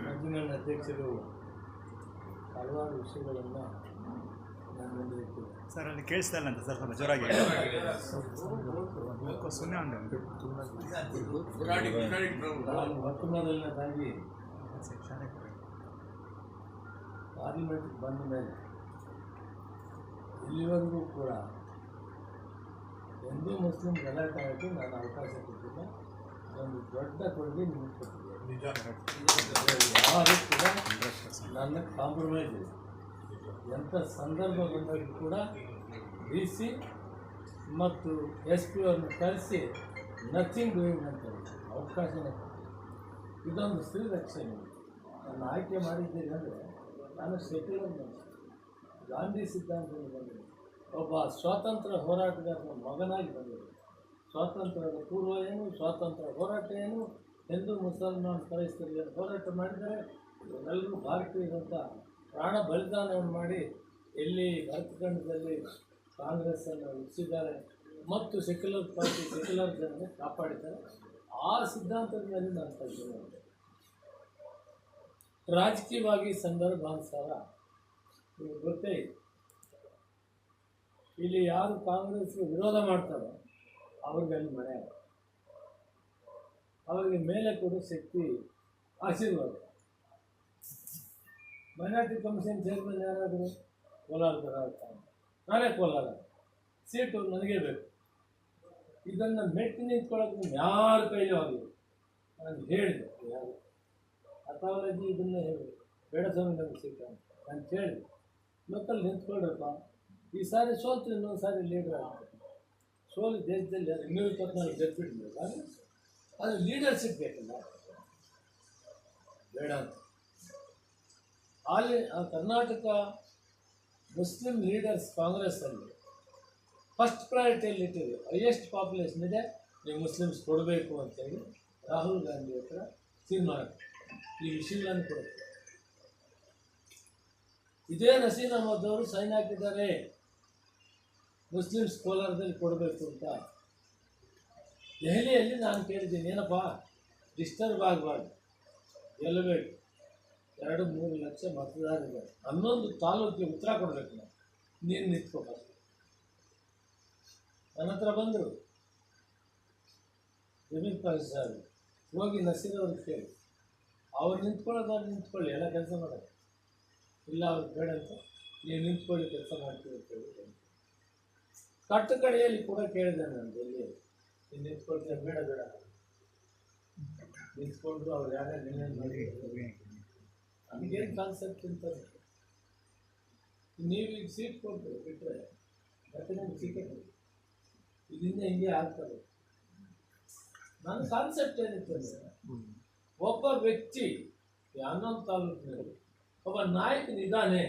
ಮಂಜುನಾಥ್ ಅಧ್ಯಕ್ಷರು ಹಲವಾರು ವಿಷಯಗಳನ್ನು ನಾನು ಮುಂದಿಟ್ಟು ಸರ್ ಅಲ್ಲಿ ಕೇಳಿಸ್ತಾ ಇಲ್ಲ ಅಂತ ಸರ್ ಸ್ವಲ್ಪ ಜೋರಾಗಿ ನಾನು ಮೊಟ್ಟ ಮೊದಲನೇದಾಗಿ ಪಾರ್ಲಿಮೆಂಟ್ಗೆ ಬಂದ ಮೇಲೆ ಇಲ್ಲಿವರೆಗೂ ಕೂಡ ಹಿಂದೂ ಮುಸ್ಲಿಂ ಗಲಾಟೆ ಆಗಿ ನಾನು ಅವಕಾಶ ಕೊಟ್ಟಿಲ್ಲ. ಒಂದು ದೊಡ್ಡ ಕೊಡುಗೆ ನಿಮಗೆ ಕೊಟ್ಟಿದ್ದೆ. ಯಾರು ಕೂಡ ನನ್ನ ಕಾಂಪ್ರಮೈಸ್ ಇದೆ. ಎಂಥ ಸಂದರ್ಭ ಬಂದಾಗ ಕೂಡ ಡಿ ಸಿ ಮತ್ತು ಎಸ್ ಪಿ ಅವ್ರನ್ನ ಕರೆಸಿ ನಥಿಂಗ್ ಡೂಯಿಂಗ್ ಅಂತ ಅವಕಾಶನೇ ಕೊಡ್ತೀನಿ. ಇದೊಂದು ಸ್ತ್ರೀ ರಕ್ಷಣೆ. ನನ್ನ ಆಯ್ಕೆ ಮಾಡಿದ್ದೀರಿ ಅಂದರೆ ನಾನು ಸೆಕ್ಯುಲರ್ ಮನುಷ್ಯ, ಗಾಂಧಿ ಸಿದ್ಧಾಂತದಲ್ಲಿ ಬಂದಿದೆ. ಒಬ್ಬ ಸ್ವಾತಂತ್ರ್ಯ ಹೋರಾಟಗಾರನ ಮಗನಾಗಿ ಬಂದಿದೆ. ಸ್ವಾತಂತ್ರ್ಯದ ಪೂರ್ವ ಏನು, ಸ್ವಾತಂತ್ರ್ಯ ಹೋರಾಟ ಏನು, ಹಿಂದೂ ಮುಸಲ್ಮಾನ್ ಕ್ರೈಸ್ತರಿಗೆ ಹೋರಾಟ ಮಾಡಿದರೆ ಇವರೆಲ್ಲರೂ ಭಾರತೀಯರಂಥ ಪ್ರಾಣ ಬಲಿದಾನವನ್ನು ಮಾಡಿ ಎಲ್ಲಿ ಭರತಖಂಡದಲ್ಲಿ ಕಾಂಗ್ರೆಸ್ಸನ್ನು ಉಳಿಸಿದ್ದಾರೆ ಮತ್ತು ಸೆಕ್ಯುಲರ್ ಪಾರ್ಟಿ ಸೆಕ್ಯುಲರ್ ಜನರನ್ನು ಕಾಪಾಡಿದ್ದಾರೆ. ಆ ಸಿದ್ಧಾಂತದ ಮೇಲೆ ನಾನು ಕೆಲಸ ಮಾಡಿದೆ. ರಾಜಕೀಯವಾಗಿ ಸಂದರ್ಭಾನುಸಾರ ನಿಮಗೆ ಗೊತ್ತೇ ಇದೆ, ಇಲ್ಲಿ ಯಾರು ಕಾಂಗ್ರೆಸ್ಗೆ ವಿರೋಧ ಮಾಡ್ತಾರೋ ಅವ್ರಿಗೆ ಅಲ್ಲಿ ಮನೆ, ಅವರಿಗೆ ಮೇಲೆ ಕೊಡೋ ಶಕ್ತಿ ಆಶೀರ್ವಾದ. ಮೈನಾರಿಟಿ ಕಮಿಷನ್ ಚೇರ್ಮನ್ ಯಾರಾದರೂ ಕೋಲಾರದರ ಆಗ್ತಾನೆ, ನಾನೇ ಕೋಲಾರ, ಸೀಟು ನನಗೇ ಬೇಕು. ಇದನ್ನು ಮೆಟ್ಟಿ ನಿಂತ್ಕೊಳ್ಳೋಕೆ ಯಾರ ಕೈಲೂ ಆಗಲಿ. ನಾನು ಹೇಳಿದೆ, ಯಾರು ಅಥಾಲಜಿ ಇದನ್ನೇ ಹೇಳಿದೆ, ಬೇಡ ಸ್ವಾಮಿ ನನಗೆ ಸೀಟು ಅಂತ ನಾನು ಕೇಳಿದೆ. ಲೋಕಲ್ ನಿಂತ್ಕೊಳ್ರಪ್ಪ, ಈ ಸಾರಿ ಸೋಲ್ತು ಇನ್ನೊಂದು ಸಾರಿ ಲೀಡರ್ ಆಗ್ತದೆ. ಸೋಲು ದೇಶದಲ್ಲಿ 224 ಗೆದ್ಬಿಟ್ಟಿಲ್ಲ, ಅದು ಲೀಡರ್ಶಿಪ್ ಬೇಕಲ್ಲ, ಬೇಡ ಅಂತ. ಅಲ್ಲಿ ಕರ್ನಾಟಕ ಮುಸ್ಲಿಂ ಲೀಡರ್ಸ್ ಕಾಂಗ್ರೆಸ್ಸಲ್ಲಿ ಫಸ್ಟ್ ಪ್ರಯಾರಿಟಿಯಲ್ಲಿ ಇಟ್ಟಿದೆ. ಹೈಯೆಸ್ಟ್ ಪಾಪ್ಯುಲೇಷನ್ ಇದೆ, ನೀವು ಮುಸ್ಲಿಮ್ಸ್ ಕೊಡಬೇಕು ಅಂತೇಳಿ ರಾಹುಲ್ ಗಾಂಧಿ ಹತ್ರ ತೀರ್ಮಾನ ಈ ವಿಷಯಗಳನ್ನು ಕೊಡುತ್ತೆ. ಇದೇ ನಸೀರ್ ಅಹಮದ್ ಅವರು ಸೈನ್ ಹಾಕಿದ್ದಾರೆ ಮುಸ್ಲಿಮ್ಸ್ ಕೋಲಾರದಲ್ಲಿ ಕೊಡಬೇಕು ಅಂತ. ದೆಹಲಿಯಲ್ಲಿ ನಾನು ಕೇಳಿದ್ದೀನಿ, ಏನಪ್ಪ ಡಿಸ್ಟರ್ಬ್ ಆಗಬಾರ್ದು, ಗೆಲ್ಲಬೇಕು, 2-3 ಲಕ್ಷ ಮತದಾರರಿದ್ದಾರೆ, 11 ತಾಲೂಕಿಗೆ ಉತ್ತರ ಕೊಡಬೇಕು, ನೀನು ನಿಂತ್ಕೋಬಾರ್ದು. ನನ್ನ ಹತ್ರ ಬಂದರು ಜಮೀರ್ ಪಾಷ ಸಾಹೇಬ್, ಹೋಗಿ ನಸೀರ್ ಅವ್ರಿಗೆ ಕೇಳಿ, ಅವ್ರು ನಿಂತ್ಕೊಳ್ಳೋದಾದ್ರೆ ನಿಂತ್ಕೊಳ್ಳಿ, ಎಲ್ಲ ಕೆಲಸ ಮಾಡೋದು. ಇಲ್ಲ ಅವ್ರಿಗೆ ಬೇಡ ಅಂತ, ನೀವು ನಿಂತ್ಕೊಳ್ಳಿ, ಕೆಲಸ ಮಾಡ್ತೀವಿ ಅಂತ ಹೇಳಿ ಕಟ್ಟು ಕಡೆಯಲ್ಲಿ ಕೂಡ ಕೇಳಿದೆ ನಾನು ಡೆಲ್ಲಿಯಲ್ಲಿ, ನೀನು ನಿಂತ್ಕೊಳ್ತೀಯ, ಬೇಡ ಬೇಡ ನಿಂತ್ಕೊಂಡ್ರು. ಅವ್ರು ಯಾರೇ ನಿರ್ಣಯ ಮಾಡಿ ನಮಗೇನು ಕಾನ್ಸೆಪ್ಟ್ ಅಂತ ನೀವು ಈಗ ಸೀಟ್ ಕೊಟ್ಟು ಬಿಟ್ಟರೆ ಮತ್ತೆ ನಮ್ಗೆ ಸಿಕ್ಕೇ ಇದರಿಂದ ಹಿಂಗೆ ಆಗ್ತದೆ. ನನ್ನ ಕಾನ್ಸೆಪ್ಟ್ ಏನಿತ್ತು ಅಂದರೆ, ಒಬ್ಬ ವ್ಯಕ್ತಿ 11 ತಾಲೂಕಿನಲ್ಲಿ ಒಬ್ಬ ನಾಯಕನಿದ್ದಾನೆ,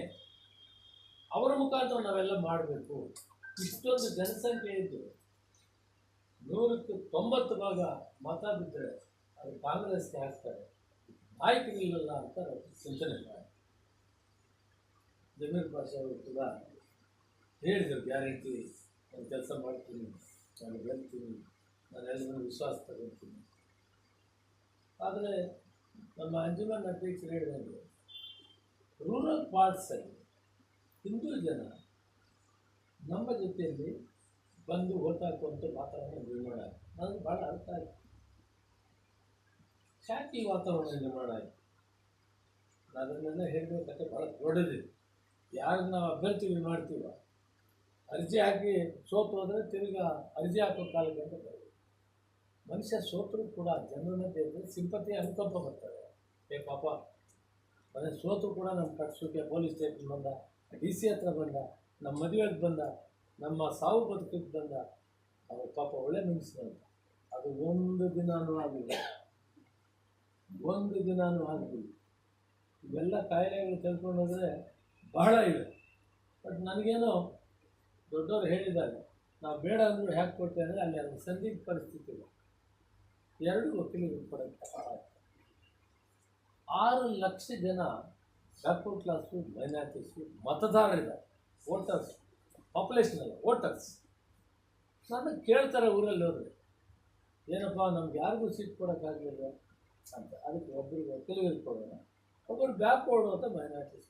ಅವರ ಮುಖಾಂತರ ನಾವೆಲ್ಲ ಮಾಡಬೇಕು. ಇಷ್ಟೊಂದು ಜನಸಂಖ್ಯೆ ಇದ್ದು 100ಕ್ಕೆ 90 ಭಾಗ ಮತ ಬಿದ್ದರೆ ಅದು ಕಾಂಗ್ರೆಸ್ಗೆ ಹಾಕ್ತಾರೆ, ನಾಯಕರಿಲ್ಲಲ್ಲ ಅಂತ ಚಿಂತನೆ ಮಾಡಿ ಜಮೀರ್ ಪಾಷ ಅವರು ಕೂಡ ಹೇಳಿದರು, ಗ್ಯಾರಂಟಿ ನಾನು ಕೆಲಸ ಮಾಡ್ತೀನಿ, ನಾನು ಗೆಲ್ತೀನಿ, ನಾನು ಎಲ್ಲರೂ ವಿಶ್ವಾಸ ತಗೊಳ್ತೀನಿ. ಆದರೆ ನಮ್ಮ ಅಂಜುಮನ್ ಅಧ್ಯಕ್ಷರು ಹೇಳಿದಂಗೆ ರೂರಲ್ ಪಾರ್ಟ್ಸಲ್ಲಿ ಹಿಂದೂ ಜನ ನಮ್ಮ ಜೊತೆಯಲ್ಲಿ ಬಂದು ಓಟ್ ಹಾಕುವಂಥ ವಾತಾವರಣ ನಿರ್ಮಾಣ ಆಯಿತು. ನನಗೆ ಭಾಳ ಅರ್ಥ ಆಯಿತು, ಯಾಕೆ ಈ ವಾತಾವರಣ ನಿರ್ಮಾಣ ಆಯಿತು. ಅದನ್ನೆಲ್ಲ ಹೇಳಬೇಕಂದ್ರೆ ಭಾಳ ದೊಡ್ಡದಿದೆ. ಯಾರು ನಾವು ಅಭ್ಯರ್ಥಿಗಳು ಮಾಡ್ತೀವ, ಅರ್ಜಿ ಹಾಕಿ ಸೋತು ಹೋದರೆ ತಿರುಗಾ ಅರ್ಜಿ ಹಾಕೋ ಕಾಲಕ್ಕೆ ಅಂತ ಬರೋದು. ಮನುಷ್ಯ ಸೋತರೂ ಕೂಡ ಜನರನ್ನ ದೇವರು ಸಿಂಪತಿ ಅನುಕಂಪ ಬರ್ತಾರೆ. ಪಾಪ ಮನೆ ಸೋತು ಕೂಡ ನಮ್ಮ ಕಟ್ಸೋಕೆ ಪೊಲೀಸ್ ಸ್ಟೇಷನ್ ಬಂದ, ಡಿ ಸಿ ಹತ್ರ ಬಂದ, ನಮ್ಮ ಮದುವೆಗೆ ಬಂದ, ನಮ್ಮ ಸಾವು ಬದುಕಿಗೆ ಬಂದ, ಅವ್ರ ಪಾಪ ಒಳ್ಳೆ ಮನುಷ್ಯನಂತ. ಅದು ಒಂದು ದಿನಾನೂ ಆಗಲಿಲ್ಲ, ಒಂದು ದಿನಾನೂ ಆಗಲಿಲ್ಲ. ಇವೆಲ್ಲ ಕಾಯಿಲೆಗಳು ತಿಳ್ಕೊಂಡು ಹೋದರೆ ಬಹಳ ಇವೆ. ಬಟ್ ನನಗೇನೋ ದೊಡ್ಡವರು ಹೇಳಿದ್ದಾರೆ, ನಾವು ಬೇಡ ಅಂದರೂ ಹ್ಯಾಕೆ ಕೊಡ್ತೇವೆ ಅಂದರೆ ಅಲ್ಲಿ ಅದನ್ನು ಸಂದಿಗ್ಧ ಪರಿಸ್ಥಿತಿ ಇಲ್ಲ, 2 ವಕೀಲರು ಕೊಡೋಕ್ಕೆ 6 ಲಕ್ಷ ಜನ ಬ್ಯಾಕ್ವರ್ಡ್ ಕ್ಲಾಸು ಮೈನಾರಿಟೀಸು ಮತದಾರರಿದ್ದಾರೆ, ವೋಟರ್ಸ್, ಪಾಪ್ಯುಲೇಷನ್ ಅಲ್ಲ ವೋಟರ್ಸ್. ನಾನು ಕೇಳ್ತಾರೆ ಊರಲ್ಲಿ ಹೋದರೆ, ಏನಪ್ಪ ನಮ್ಗೆ ಯಾರಿಗೂ ಸೀಟ್ ಕೊಡೋಕ್ಕಾಗಲಿಲ್ಲ ಅಂತ. ಅದಕ್ಕೆ ಒಬ್ಬರಿಗೆ ಕೆಲವರಿಗೆ ಕೊಡೋಣ, ಒಬ್ಬರು ಬ್ಯಾಕ್ವರ್ಡ್ ಅಂತ ಮೈನಾರಿಟೀಸ್.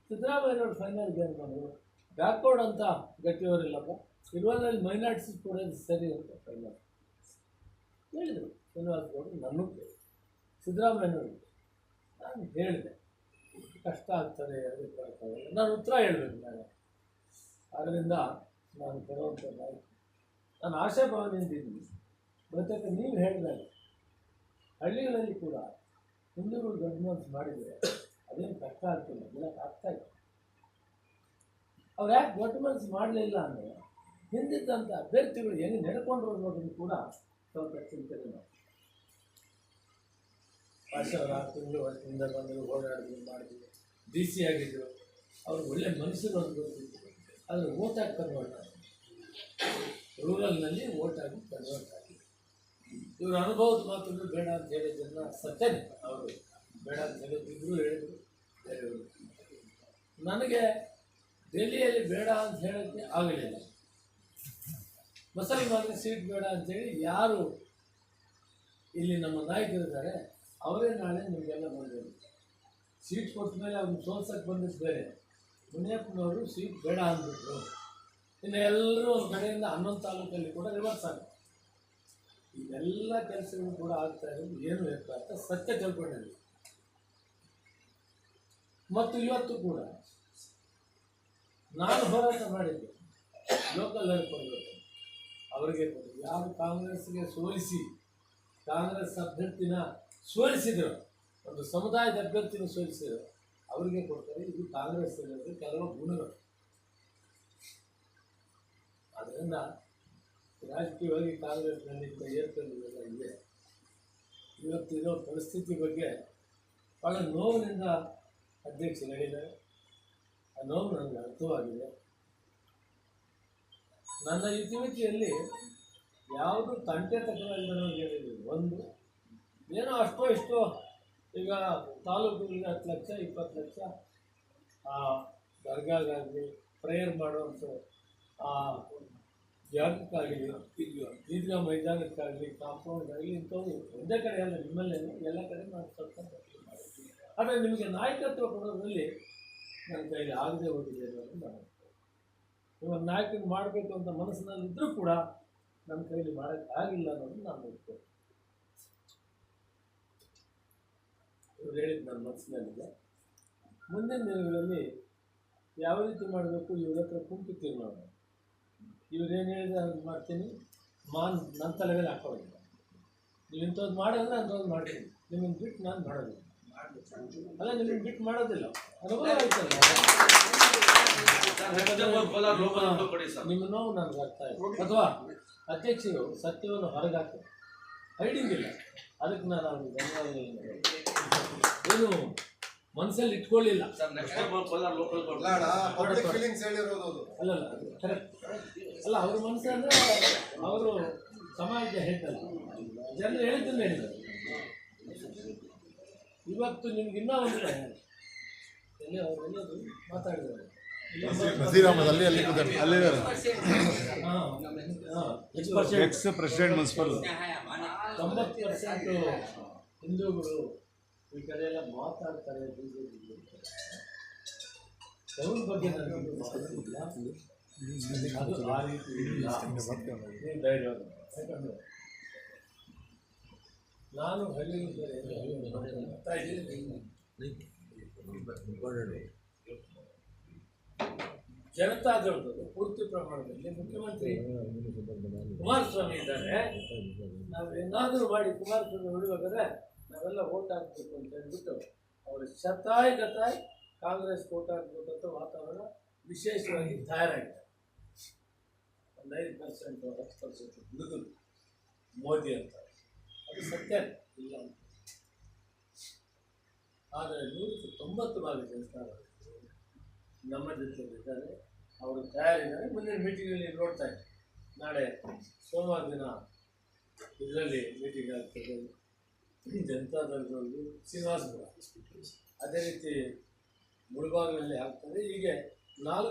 ಸಿದ್ದರಾಮಯ್ಯವ್ರ ಫೈನಲ್ಗೆ ಏನು ಮಾಡಿದ್ರು, ಬ್ಯಾಕ್ವರ್ಡ್ ಅಂತ ಗಟ್ಟಿಯವರಿಲ್ಲಪ್ಪ, ಇರುವಲ್ಲಿ ಮೈನಾರಿಟೀಸ್ ಕೊಡೋದು ಸರಿ ಅಂತ ಫೈನಲ್ ಹೇಳಿದರು. ಶ್ರೀನಿವಾಸ ಗೌಡರು ನನ್ನೂ ಕೇಳಿ, ಸಿದ್ದರಾಮಯ್ಯವ್ರಿಗೆ ನಾನು ಹೇಳಿದೆ ಕಷ್ಟ ಆಗ್ತದೆ, ಅದಕ್ಕೆ ಬರೋಕ್ಕಾಗಲ್ಲ. ನಾನು ಉತ್ತರ ಹೇಳಬೇಕು ನಾನು. ಆದ್ದರಿಂದ ನಾನು ಕೊಡುವಂಥ ನಾನು ಆಶಾಭಾವನೆಯಿಂದ ಇದ್ದೀನಿ. ಬಹುತೇಕ ನೀವು ಹೇಳಿದಾಗ ಹಳ್ಳಿಗಳಲ್ಲಿ ಕೂಡ ಹಿಂದೂಗಳು ದೊಡ್ಡ ಮನಸ್ಸು ಮಾಡಿದರೆ ಅದೇನು ಕಷ್ಟ ಆಗ್ತಿಲ್ಲ, ಗೆಲ್ಲಕ್ಕೆ ಆಗ್ತಾಯಿತ್ತು. ಅವ್ರು ಯಾಕೆ ದೊಡ್ಡ ಮನಸ್ಸು ಮಾಡಲಿಲ್ಲ ಅಂದರೆ ಹಿಂದಿದ್ದಂಥ ಅಭ್ಯರ್ಥಿಗಳು ಹೆಂಗೆ ನಡ್ಕೊಂಡ್ರು ಅನ್ನೋದನ್ನು ಕೂಡ ಸ್ವಲ್ಪ ಚಿಂತನೆ ಮಾಡಿ. ವರ್ಷ 6 ತಿಂಗಳು ವರ್ಷದಿಂದ ಬಂದರು, ಓಡಾಡಿದ್ರು, ಮಾಡಿದ್ರು, ಡಿ ಸಿ ಆಗಿದ್ದರು. ಅವ್ರು ಒಳ್ಳೆ ಮನುಷ್ಯರು ಅಂತ ಗೊತ್ತಿತ್ತು. ಆದರೆ ಓಟಾಗಿ ಕನ್ವರ್ಟ್ ಆಗಿದೆ, ರೂರಲ್ನಲ್ಲಿ ಓಟಾಗಿ ಕನ್ವರ್ಟ್ ಆಗಿದೆ. ಇವ್ರ ಅನುಭವದ ಮಾತುಗಳು ಬೇಡ ಅಂತ ಹೇಳಿದ್ದನ್ನು ಸತ್ಯನೇ, ಅವರು ಬೇಡ ಅಂತ ಹೇಳಿದ್ರು ಹೇಳಿದರು. ನನಗೆ ಡೆಲ್ಲಿಯಲ್ಲಿ ಬೇಡ ಅಂತ ಹೇಳೋಕ್ಕೆ ಆಗಲಿಲ್ಲ. ಮುಸಲ್ಮಾನರಿಗೆ ಸೀಟ್ ಬೇಡ ಅಂತೇಳಿ ಯಾರು ಇಲ್ಲಿ ನಮ್ಮ ನಾಯಕರಿದ್ದಾರೆ ಅವರೇ ನಾಳೆ ನಿಮಗೆಲ್ಲ ಬಂದರು. ಸೀಟ್ ಕೊಟ್ಟ ಮೇಲೆ ಅವ್ರನ್ನ ಸೋಲ್ಸಕ್ಕೆ ಬಂದಿದ್ದು ಬೇರೆ. ಮುನಿಯಪ್ಪನವರು ಸೀಟ್ ಬೇಡ ಅಂದ್ಬಿಟ್ರು. ಇನ್ನು ಎಲ್ಲರೂ ಒಂದು ಕಡೆಯಿಂದ 11 ತಾಲೂಕಲ್ಲಿ ಕೂಡ ರಿವರ್ಸ್ ಆಗುತ್ತೆ. ಇವೆಲ್ಲ ಕೆಲಸಗಳು ಕೂಡ ಆಗ್ತಾ ಇರೋದು ಏನು ಅಂತ ಸತ್ಯ ತಿಳ್ಕೊಂಡಿದ್ವಿ. ಮತ್ತು ಇವತ್ತು ಕೂಡ ನಾನು ಹೋರಾಟ ಮಾಡಿದ್ದೆ, ಲೋಕಲ್ ಕೊಡಬೇಕು, ಅವರಿಗೆ ಕೊಡಿ. ಯಾರು ಕಾಂಗ್ರೆಸ್ಗೆ ಸೋಲಿಸಿ, ಕಾಂಗ್ರೆಸ್ ಅಭ್ಯರ್ಥಿನ ಸೋಲಿಸಿದ್ರು, ಒಂದು ಸಮುದಾಯದ ಅಭ್ಯರ್ಥಿನ ಸೋಲಿಸಿದ್ರು, ಅವರಿಗೆ ಕೊಡ್ತಾರೆ. ಇದು ಕಾಂಗ್ರೆಸ್ ಕೆಲವು ಗುಣಗಳು. ಆದ್ದರಿಂದ ರಾಜಕೀಯವಾಗಿ ಕಾಂಗ್ರೆಸ್ನಲ್ಲಿ ಏರ್ಪಡಿಲ್ಲ ಇದೆ. ಇವತ್ತಿರೋ ಪರಿಸ್ಥಿತಿ ಬಗ್ಗೆ ಭಾಳ ನೋವಿನಿಂದ ಅಧ್ಯಕ್ಷರಾಗಿದ್ದಾರೆ. ಆ ನೋವು ನನಗೆ ಅರ್ಥವಾಗಿದೆ. ನನ್ನ ಇತಿಮಿತಿಯಲ್ಲಿ ಯಾವುದು ತಂಟೆ ತಕ್ಕಲಾಗಿ ನನಗೆ ಹೇಳಿದ್ರು. ಒಂದು ಏನೋ ಅಷ್ಟೋ ಇಷ್ಟೋ, ಈಗ ತಾಲೂಕುಗಳಿಗೆ 10 ಲಕ್ಷ 20 ಲಕ್ಷ ದರ್ಗಾಗಾಗಲಿ, ಪ್ರೇಯರ್ ಮಾಡುವಂಥ ಜಾಗಕ್ಕಾಗಲಿ, ಈದ್ಗಾ ಮೈದಾನಕ್ಕಾಗಲಿ, ಕಾಂಪೌಂಡ್ಗಾಗಲಿ, ಇಂಥವು ಒಂದೇ ಕಡೆ ಅಲ್ಲ, ನಿಮ್ಮಲ್ಲೇ ಎಲ್ಲ ಕಡೆ ನಾನು ಸ್ವಲ್ಪ ಮಾಡ್ತೀನಿ. ಆದರೆ ನಿಮಗೆ ನಾಯಕತ್ವ ಕೊಡೋದ್ರಲ್ಲಿ ನನ್ನ ಕೈಲಿ ಆಗದೆ ಹೋಗಿದೆ ಅನ್ನೋದು ನಾನು ಇವಾಗ ನಾಯಕನ ಮಾಡಬೇಕು ಅಂತ ಮನಸ್ಸಿನಲ್ಲಿದ್ದರೂ ಕೂಡ ನನ್ನ ಕೈಲಿ ಮಾಡೋಕ್ಕಾಗಿಲ್ಲ ಅನ್ನೋದು ನಾನು ನೋಡ್ತೇನೆ. ಇವ್ರು ಹೇಳಿದ್ದು ನನ್ನ ಮನಸ್ಸಿನಲ್ಲಿದೆ. ಮುಂದಿನ ದಿನಗಳಲ್ಲಿ ಯಾವ ರೀತಿ ಮಾಡಬೇಕು ಇವ್ರ ಹತ್ರ ಕುಂತು ತೀರ್ಮಾನ. ಇವ್ರೇನು ಹೇಳಿದ್ರೆ ಅದನ್ನು ಮಾಡ್ತೀನಿ, ನನ್ನ ತಲೆಯಲ್ಲಿ ಹಾಕೋದಿಲ್ಲ. ನೀವು ಇಂಥದ್ದು ಮಾಡಿದ್ರೆ ಅಂಥದ್ದು ಮಾಡ್ತೀನಿ, ನಿಮ್ಮನ್ನು ಬಿಟ್ಟು ನಾನು ಮಾಡೋದಿಲ್ಲ. ಅಲ್ಲ, ನಿಮ್ಮನ್ನು ಬಿಟ್ಟು ಮಾಡೋದಿಲ್ಲ, ಅನುಭವ ಆಯ್ತಲ್ಲ. ನಿಮ್ಮ ನೋವು ನನಗೆ ಅರ್ಥ ಆಯ್ತು. ಅಥವಾ ಅಧ್ಯಕ್ಷರು ಸತ್ಯವನ್ನು ಹೊರಗಾಕ್ತಾರೆ, ಹೈಡಿಂಗ್ ಇಲ್ಲ. ಅದಕ್ಕೆ ನಾನು ಅವ್ರಿಗೆ ಧನ್ಯವಾದಗಳನ್ನು ಏನು ಮನಸ್ಸಲ್ಲಿ ಇಟ್ಕೊಳ್ಳಿಲ್ಲ. ಅಲ್ಲ ಕರೆಕ್ಟ್ ಅಲ್ಲ, ಅವ್ರ ಮನಸ್ಸಂದ್ರೆ ಅವರು ಸಮಾಜದ ಹೇಳ್ತಾರೆ, ಜನರು ಹೇಳಿದ್ದನ್ನು ಹೇಳಿದ್ದಾರೆ. ಇವತ್ತು ನಿಮ್ಗೆ ಇನ್ನೂ ಒಂದು ಎಲ್ಲಿ ಅವರೆಲ್ಲರೂ ಮಾತಾಡಿದ್ದಾರೆ. 90% ಹಿಂದೂಗಳು ಈ ಕಡೆ ಎಲ್ಲ ಮಾತಾಡ್ತಾರೆ. ಬಿಜೆಪಿ ಅವ್ರ ಬಗ್ಗೆ ನನಗೆ ಮಾತಾಡ್ತಿಲ್ಲ. ಅದು ಆ ರೀತಿ ಧೈರ್ಯ. ಯಾಕಂದರೆ ನಾನು ಹಳ್ಳಿ ಜನತಾದಳದ ಪೂರ್ತಿ ಪ್ರಮಾಣದಲ್ಲಿ ಮುಖ್ಯಮಂತ್ರಿ ಕುಮಾರಸ್ವಾಮಿ ಇದ್ದಾರೆ. ನಾವು ಏನಾದರೂ ಮಾಡಿ ಕುಮಾರಸ್ವಾಮಿ ಉಳಿಬೇಕಾದ್ರೆ ನಾವೆಲ್ಲ ಓಟ್ ಹಾಕ್ಬೇಕು ಅಂತ ಹೇಳ್ಬಿಟ್ಟು ಅವರು ಶತಾಯಿ ಕಾಂಗ್ರೆಸ್ ಓಟ್ ಹಾಕ್ಬೇಕು ಅಂತ ವಾತಾವರಣ ವಿಶೇಷವಾಗಿ ತಯಾರಾಗಿದೆ. ಒಂದು 5% 10% ಹುಡುಗರು ಮೋದಿ ಅಂತ, ಅದು ಸತ್ಯ ಇಲ್ಲ ಅಂತ. ಆದರೆ 90% ಜನತಾ ನಮ್ಮ ಜೊತೆಯಲ್ಲಿದ್ದಾರೆ, ಅವರು ತಯಾರಿದ್ದಾರೆ. ಮುಂದಿನ ಮೀಟಿಂಗಲ್ಲಿ ನೋಡ್ತಾ ಇದ್ದಾರೆ. ನಾಳೆ ಸೋಮವಾರ ದಿನ ಇದರಲ್ಲಿ ಮೀಟಿಂಗ್ ಆಗ್ತದೆ, ಜನತಾದಳದವ್ರದ್ದು ಶ್ರೀನಿವಾಸಪುರ, ಅದೇ ರೀತಿ ಮುಳಬಾಗಿಲಲ್ಲಿ ಆಗ್ತದೆ. ಹೀಗೆ 4